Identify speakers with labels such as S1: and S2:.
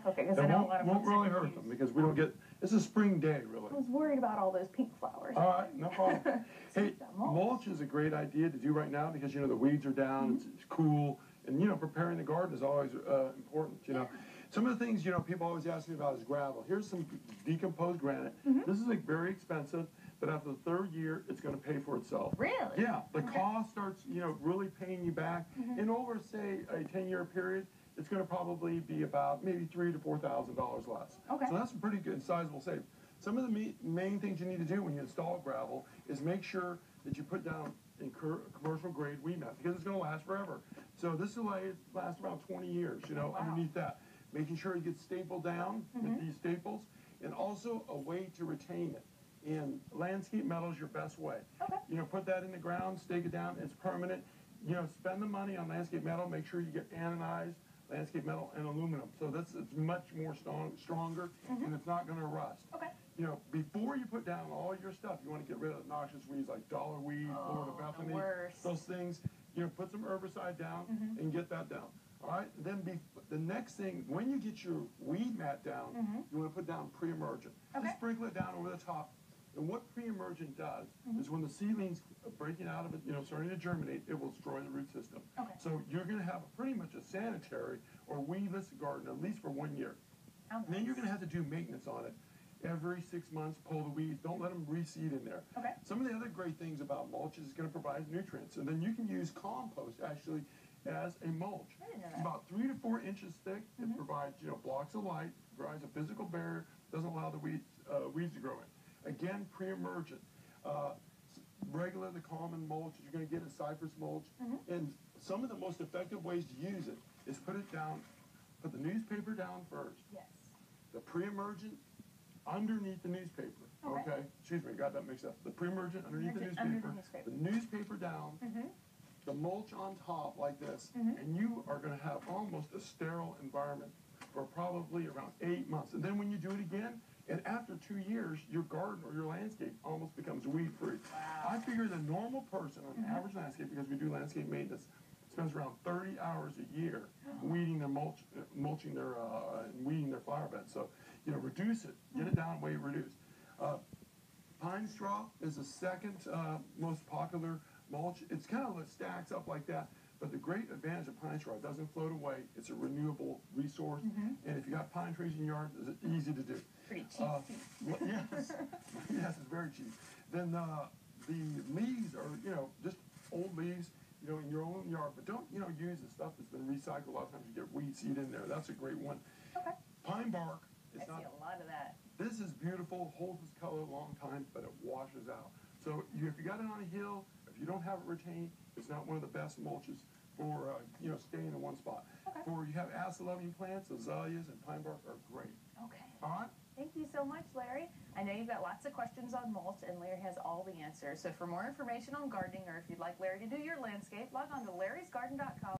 S1: Okay, because I know a lot of
S2: won't
S1: folks
S2: really
S1: are
S2: hurt
S1: confused.
S2: them because we don't get. It's a spring day, really.
S1: I was worried about all those pink flowers.
S2: All right, no problem. Hey, mulch is a great idea to do right now because, you know, the weeds are down, it's cool, and, you know, preparing the garden is always important, you know. Some of the things, you know, people always ask me about is gravel. Here's some decomposed granite. This is, like, very expensive, but after the third year, it's going to pay for itself.
S1: Really?
S2: Yeah, the cost starts, you know, really paying you back. In over, say, a 10-year period, it's going to probably be about maybe $3,000 to $4,000 less.
S1: Okay.
S2: So that's a pretty good sizable save. Some of the main things you need to do when you install gravel is make sure that you put down in commercial grade weed mat because it's going to last forever. So this will last around 20 years, you know, underneath that. Making sure it gets stapled down with these staples, and also a way to retain it. And landscape metal is your best way.
S1: Okay.
S2: You know, put that in the ground, stake it down, it's permanent. You know, spend the money on landscape metal, make sure you get anodized landscape metal and aluminum. So it's much more stronger, and it's not going to rust.
S1: Okay.
S2: You know, before you put down all your stuff, you want to get rid of noxious weeds like dollar weed, Florida Bethany, those things. You know, put some herbicide down and get that down. All right. Then the next thing, when you get your weed mat down, you want to put down pre-emergent. Just sprinkle it down over the top. And what pre-emergent does is when the seedlings are breaking out of it, you know, starting to germinate, it will destroy the root system. Okay. So you're going to have pretty much a sanitary or weedless garden at least for 1 year. And then you're going to have to do maintenance on it. Every 6 months, pull the weeds. Don't let them reseed in there. Okay. Some of the other great things about mulch is it's going to provide nutrients. And then you can use compost, actually, as a mulch. It's about 3 to 4 inches thick. It provides, you know, blocks of light, provides a physical barrier, doesn't allow the weeds to grow in. Again, pre-emergent. Regular, the common mulch you're going to get is cypress mulch. And some of the most effective ways to use it is put it down, put the newspaper down first. Yes. The pre-emergent underneath the newspaper. Okay. Excuse me, got that mixed up. The pre-emergent underneath the newspaper. The newspaper down. The mulch on top like this, and you are going to have almost a sterile environment for probably around 8 months. And then when you do it again, and after 2 years, your garden or your landscape almost becomes weed-free. I figure the normal person on average landscape, because we do landscape maintenance, spends around 30 hours a year weeding their mulching their weeding their flower beds. So, you know, reduce it, get it down way reduced. Pine straw is the second most popular mulch. It's kind of stacks up like that, but the great advantage of pine straw, it doesn't float away. It's a renewable resource, and if you got pine trees in your yard, it's easy to do.
S1: Pretty cheap.
S2: Yes, yes, it's very cheap. Then the leaves are, you know, just old leaves, you know, in your own yard, but don't, you know, use the stuff that's been recycled. A lot of times you get weed seed in there. That's a great one. Okay. Pine bark. I see a lot of that. This is beautiful, holds its color a long time, but it washes out. So if you got it on a hill, if you don't have it retained, it's not one of the best mulches for, you know, staying in one spot. Okay. For you have acid-loving plants, azaleas and pine bark are great. Okay. All right?
S1: Thank you so much, Larry. I know you've got lots of questions on mulch, and Larry has all the answers. So for more information on gardening, or if you'd like Larry to do your landscape, log on to larrysgarden.com.